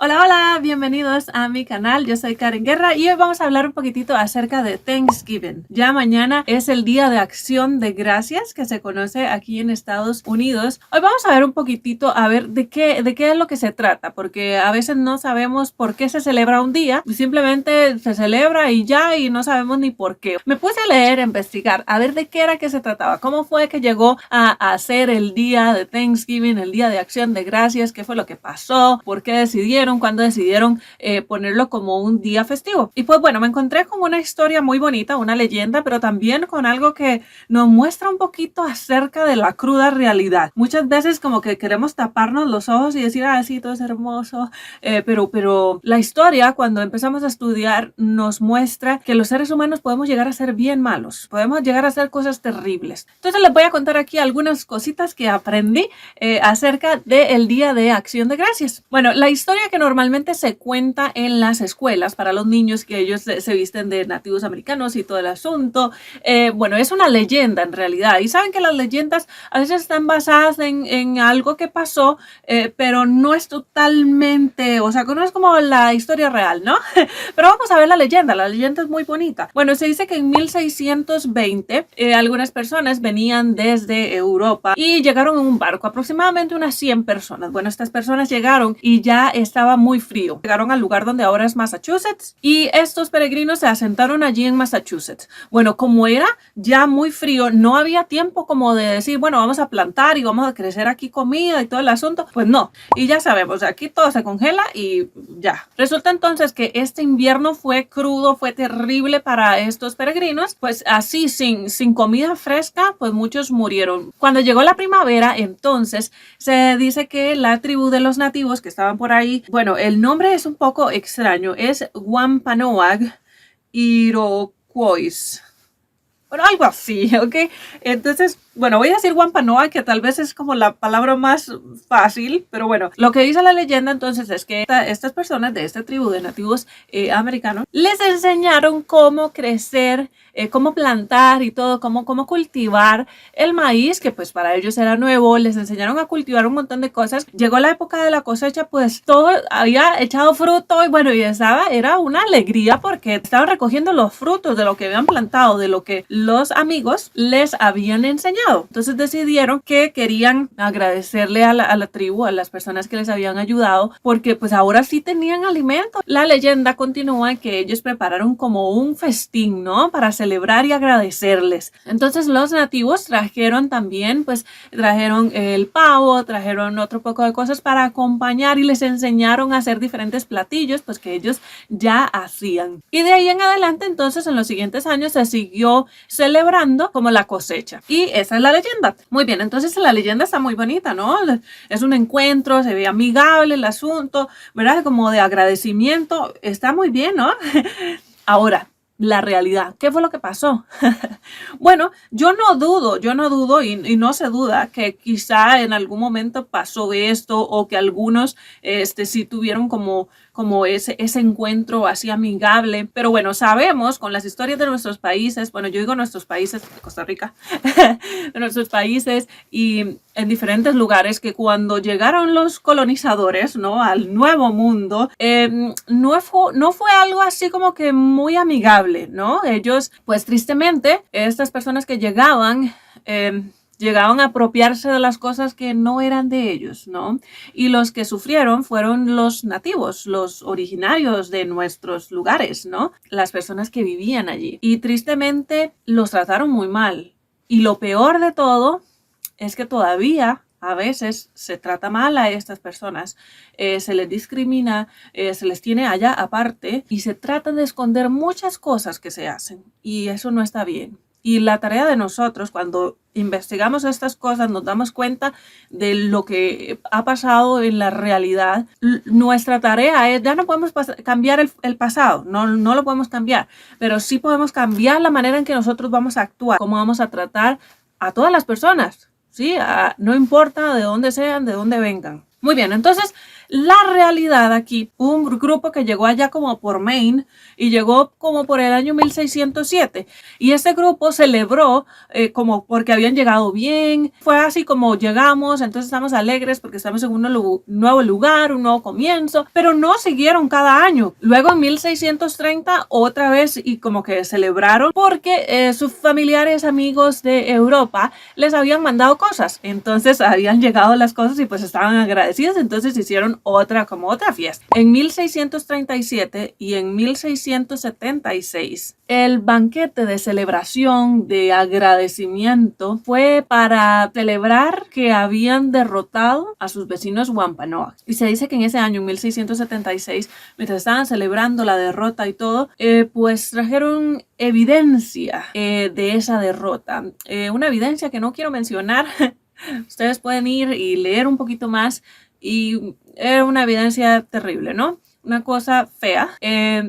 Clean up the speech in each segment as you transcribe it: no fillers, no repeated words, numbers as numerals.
Hola, hola, bienvenidos a mi canal. Yo soy Karen Guerra y hoy vamos a hablar un poquitito acerca de Thanksgiving. Ya mañana es el Día de Acción de Gracias que se conoce aquí en Estados Unidos. Hoy vamos a ver un poquitito a ver de qué es lo que se trata, porque a veces no sabemos por qué se celebra un día, simplemente se celebra y ya, y no sabemos ni por qué. Me puse a leer, a investigar, a ver de qué era que se trataba, cómo fue que llegó a ser el día de Thanksgiving, el Día de Acción de Gracias, qué fue lo que pasó, por qué decidieron, cuando decidieron ponerlo como un día festivo. Y pues bueno, me encontré con una historia muy bonita, una leyenda, pero también con algo que nos muestra un poquito acerca de la cruda realidad. Muchas veces como que queremos taparnos los ojos y decir, ah, sí, todo es hermoso, pero la historia, cuando empezamos a estudiar, nos muestra que los seres humanos podemos llegar a ser bien malos, podemos llegar a hacer cosas terribles. Entonces les voy a contar aquí algunas cositas que aprendí acerca del Día de Acción de Gracias. Bueno, la historia que normalmente se cuenta en las escuelas para los niños, que ellos se visten de nativos americanos y todo el asunto, bueno, es una leyenda en realidad. Y saben que las leyendas a veces están basadas en algo que pasó, pero no es totalmente, o sea, no es como la historia real, ¿no? Pero vamos a ver la leyenda es muy bonita. Bueno, se dice que en 1620 algunas personas venían desde Europa y llegaron en un barco, aproximadamente unas 100 personas. Bueno, estas personas llegaron y ya estaba muy frío. Llegaron al lugar donde ahora es Massachusetts y estos peregrinos se asentaron allí en Massachusetts. Bueno, como era ya muy frío, no había tiempo como de decir, bueno, vamos a plantar y vamos a crecer aquí comida y todo el asunto. Pues no. Y ya sabemos, aquí todo se congela y ya. Resulta entonces que este invierno fue crudo, fue terrible para estos peregrinos. Pues así, sin comida fresca, pues muchos murieron. Cuando llegó la primavera, entonces se dice que la tribu de los nativos que estaban por ahí, bueno, el nombre es un poco extraño, es Wampanoag Iroquois. Bueno, algo así, ¿ok? Entonces, bueno, voy a decir Wampanoag, que tal vez es como la palabra más fácil, pero bueno, lo que dice la leyenda entonces es que estas personas de esta tribu de nativos americanos les enseñaron cómo crecer, cómo plantar y todo, cómo cultivar el maíz, que pues para ellos era nuevo, les enseñaron a cultivar un montón de cosas. Llegó la época de la cosecha, pues todo había echado fruto y bueno, era una alegría porque estaban recogiendo los frutos de lo que habían plantado, de lo que los amigos les habían enseñado. Entonces decidieron que querían agradecerle a la tribu, a las personas que les habían ayudado, porque pues ahora sí tenían alimento. La leyenda continúa en que ellos prepararon como un festín, ¿no? Para celebrar y agradecerles. Entonces los nativos trajeron también, pues trajeron el pavo, trajeron otro poco de cosas para acompañar y les enseñaron a hacer diferentes platillos, pues que ellos ya hacían. Y de ahí en adelante, entonces, en los siguientes años se siguió celebrando como la cosecha. Y esa es la leyenda. Muy bien, entonces la leyenda está muy bonita, ¿no? Es un encuentro, se ve amigable el asunto, ¿verdad? Como de agradecimiento. Está muy bien, ¿no? Ahora, la realidad. ¿Qué fue lo que pasó? Bueno, yo no dudo y no se duda que quizá en algún momento pasó esto o que algunos sí tuvieron como ese encuentro así amigable. Pero bueno, sabemos con las historias de nuestros países, bueno, yo digo nuestros países, Costa Rica, de nuestros países y en diferentes lugares, que cuando llegaron los colonizadores, ¿no? Al Nuevo Mundo, no fue algo así como que muy amigable, ¿no? Ellos, pues tristemente, estas personas que llegaban a apropiarse de las cosas que no eran de ellos, ¿no? Y los que sufrieron fueron los nativos, los originarios de nuestros lugares, ¿no? Las personas que vivían allí. Y tristemente los trataron muy mal. Y lo peor de todo es que todavía a veces se trata mal a estas personas, se les discrimina, se les tiene allá aparte y se tratan de esconder muchas cosas que se hacen y eso no está bien. Y la tarea de nosotros, cuando investigamos estas cosas, nos damos cuenta de lo que ha pasado en la realidad. Nuestra tarea es, ya no podemos cambiar el pasado, no lo podemos cambiar, pero sí podemos cambiar la manera en que nosotros vamos a actuar, cómo vamos a tratar a todas las personas, ¿sí? No importa de dónde sean, de dónde vengan. Muy bien, entonces La realidad aquí, un grupo que llegó allá como por Maine y llegó como por el año 1607 y este grupo celebró como porque habían llegado bien, fue así como llegamos, entonces estamos alegres porque estamos en un nuevo lugar, un nuevo comienzo, pero no siguieron cada año. Luego en 1630 otra vez y como que celebraron porque sus familiares amigos de Europa les habían mandado cosas, entonces habían llegado las cosas y pues estaban agradecidos, entonces hicieron otra fiesta. En 1637 y en 1676 el banquete de celebración de agradecimiento fue para celebrar que habían derrotado a sus vecinos Wampanoag. Y se dice que en ese año, en 1676, mientras estaban celebrando la derrota y todo, pues trajeron evidencia de esa derrota. Una evidencia que no quiero mencionar. Ustedes pueden ir y leer un poquito más y era una evidencia terrible, ¿no? Una cosa fea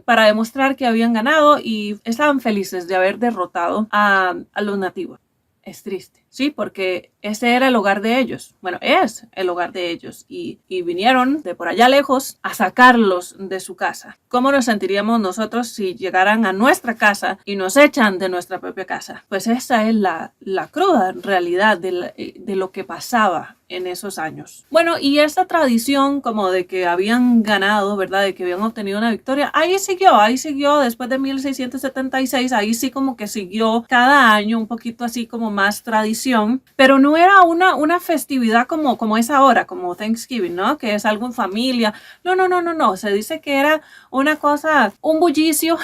para demostrar que habían ganado y estaban felices de haber derrotado a los nativos. Es triste, sí, porque ese era el hogar de ellos. Bueno, es el hogar de ellos y vinieron de por allá lejos a sacarlos de su casa. ¿Cómo nos sentiríamos nosotros si llegaran a nuestra casa y nos echan de nuestra propia casa? Pues esa es la cruda realidad de lo que pasaba en esos años. Bueno, y esta tradición como de que habían ganado, ¿verdad? De que habían obtenido una victoria, ahí siguió después de 1676, ahí sí como que siguió cada año un poquito así como más tradición, pero no era una festividad como es ahora, como Thanksgiving, ¿no? Que es algo en familia. No. Se dice que era una cosa, un bullicio,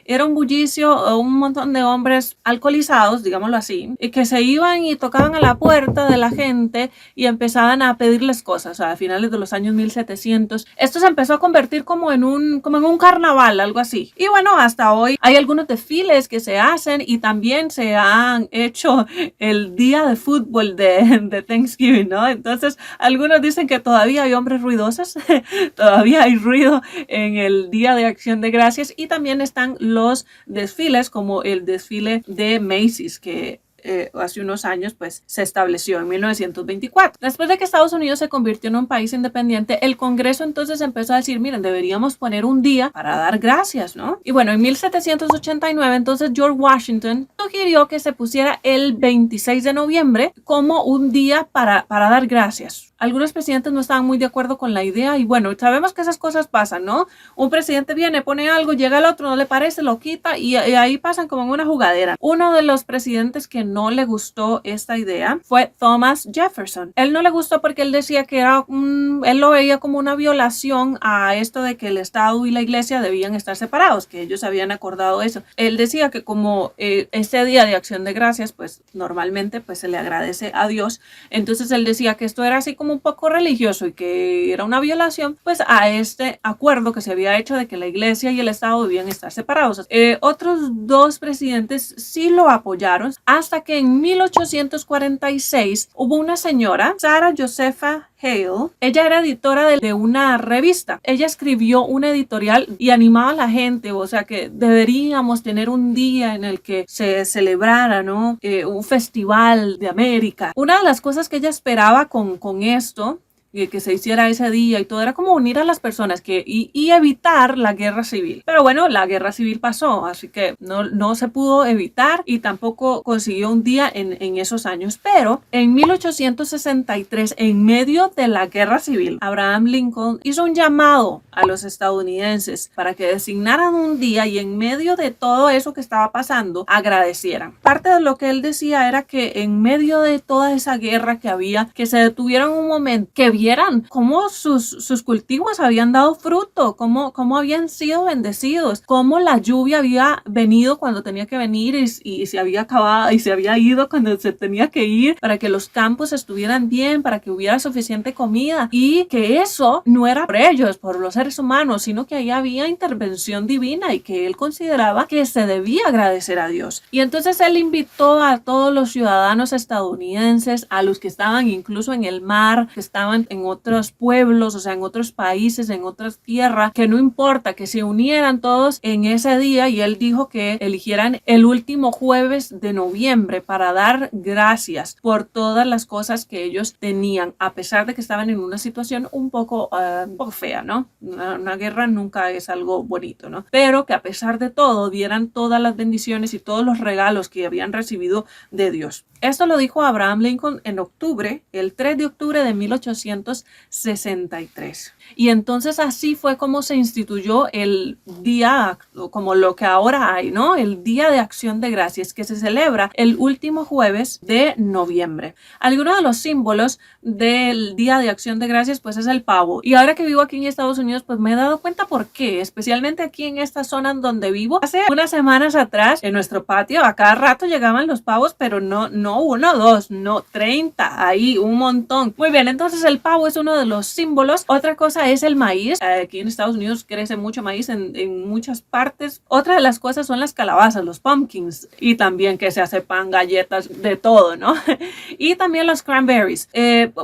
era un bullicio, un montón de hombres alcoholizados, digámoslo así, y que se iban y tocaban a la puerta de la gente y empezaban a pedirles cosas, o sea, a finales de los años 1700. Esto se empezó a convertir como en un carnaval, algo así. Y bueno, hasta hoy hay algunos desfiles que se hacen y también se han hecho el día de fútbol de Thanksgiving, ¿no? Entonces, algunos dicen que todavía hay hombres ruidosos, todavía hay ruido en el Día de Acción de Gracias y también están los desfiles como el desfile de Macy's que hace unos años pues se estableció en 1924. Después de que Estados Unidos se convirtió en un país independiente, el Congreso entonces empezó a decir, miren, deberíamos poner un día para dar gracias, ¿no? Y bueno, en 1789 entonces George Washington sugirió que se pusiera el 26 de noviembre como un día para dar gracias. Algunos presidentes no estaban muy de acuerdo con la idea y bueno, sabemos que esas cosas pasan, ¿no? Un presidente viene, pone algo, llega el otro, no le parece, lo quita y ahí pasan como en una jugadera. Uno de los presidentes que no le gustó esta idea fue Thomas Jefferson. Él no le gustó porque él decía que él lo veía como una violación a esto de que el Estado y la Iglesia debían estar separados, que ellos habían acordado eso. Él decía que como este día de Acción de Gracias, pues normalmente pues se le agradece a Dios. Entonces él decía que esto era así como un poco religioso y que era una violación pues a este acuerdo que se había hecho de que la Iglesia y el Estado debían estar separados. Otros dos presidentes sí lo apoyaron hasta que en 1846 hubo una señora, Sarah Josepha Hale. Ella era editora de una revista. Ella escribió un editorial y animaba a la gente, o sea que deberíamos tener un día en el que se celebrara, ¿no? Un festival de América. Una de las cosas que ella esperaba con esto que se hiciera ese día y todo era como unir a las personas y evitar la guerra civil. Pero bueno, la guerra civil pasó, así que no se pudo evitar y tampoco consiguió un día en esos años. Pero en 1863, en medio de la guerra civil, Abraham Lincoln hizo un llamado a los estadounidenses para que designaran un día y en medio de todo eso que estaba pasando, agradecieran. Parte de lo que él decía era que en medio de toda esa guerra que había, que se detuvieran un momento, que vieran cómo sus cultivos habían dado fruto, cómo habían sido bendecidos, cómo la lluvia había venido cuando tenía que venir y se había acabado y se había ido cuando se tenía que ir, para que los campos estuvieran bien, para que hubiera suficiente comida y que eso no era por ellos, por los seres humanos, sino que ahí había intervención divina y que él consideraba que se debía agradecer a Dios. Y entonces él invitó a todos los ciudadanos estadounidenses, a los que estaban incluso en el mar, que estaban en otros pueblos, o sea, en otros países, en otras tierras, que no importa, que se unieran todos en ese día, y él dijo que eligieran el último jueves de noviembre para dar gracias por todas las cosas que ellos tenían, a pesar de que estaban en una situación un poco fea, ¿no? Una guerra nunca es algo bonito, ¿no? Pero que a pesar de todo dieran todas las bendiciones y todos los regalos que habían recibido de Dios. Esto lo dijo Abraham Lincoln en octubre, el 3 de octubre de 1863. Y entonces así fue como se instituyó el día, como lo que ahora hay, ¿no? El Día de Acción de Gracias, que se celebra el último jueves de noviembre. Algunos de los símbolos del Día de Acción de Gracias, pues es el pavo. Y ahora que vivo aquí en Estados Unidos, pues me he dado cuenta por qué, especialmente aquí en esta zona donde vivo. Hace unas semanas atrás, en nuestro patio, a cada rato llegaban los pavos, pero no uno, dos, no 30, ahí un montón. Muy bien, entonces el pavo es uno de los símbolos. Otra cosa es el maíz. Aquí en Estados Unidos crece mucho maíz en muchas partes. Otra de las cosas son las calabazas, los pumpkins, y también que se hace pan, galletas, de todo, ¿no? Y también los cranberries.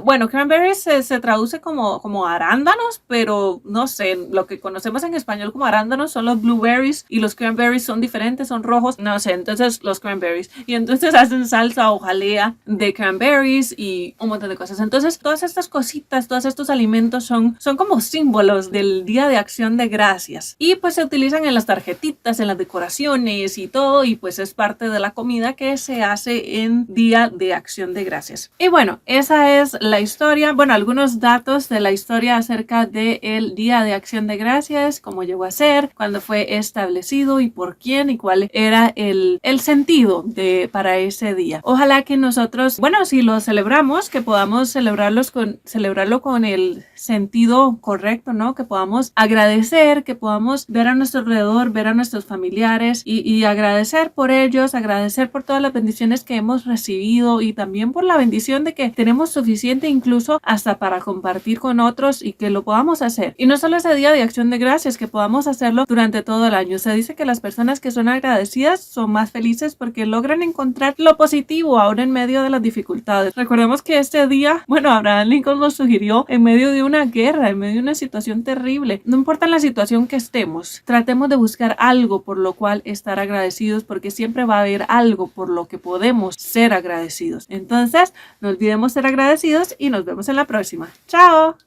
Bueno, cranberries se traduce como arándanos, pero no sé, lo que conocemos en español como arándanos son los blueberries, y los cranberries son diferentes, son rojos, no sé, entonces los cranberries. Y entonces hacen salsa o jalea de cranberries y un montón de cosas. Entonces todas estas cositas, todos estos alimentos son como símbolos del Día de Acción de Gracias, y pues se utilizan en las tarjetitas, en las decoraciones y todo, y pues es parte de la comida que se hace en Día de Acción de Gracias. Y bueno, esa es la historia, bueno, algunos datos de la historia acerca del Día de Acción de Gracias, cómo llegó a ser, cuándo fue establecido y por quién, y cuál era el sentido para ese día. Ojalá que nosotros, bueno, si lo celebramos, que podamos celebrarlo con el sentido correcto, ¿no? Que podamos agradecer, que podamos ver a nuestro alrededor, ver a nuestros familiares y agradecer por ellos, agradecer por todas las bendiciones que hemos recibido, y también por la bendición de que tenemos suficiente incluso hasta para compartir con otros, y que lo podamos hacer. Y no solo ese Día de Acción de Gracias, que podamos hacerlo durante todo el año. Se dice que las personas que son agradecidas son más felices porque logran encontrar lo positivo ahora en medio de las dificultades. Recordemos que este día, bueno, Abraham Lincoln nos sugirió en medio de una guerra, en medio de una situación terrible. No importa la situación que estemos, tratemos de buscar algo por lo cual estar agradecidos, porque siempre va a haber algo por lo que podemos ser agradecidos. Entonces, no olvidemos ser agradecidos y nos vemos en la próxima. ¡Chao!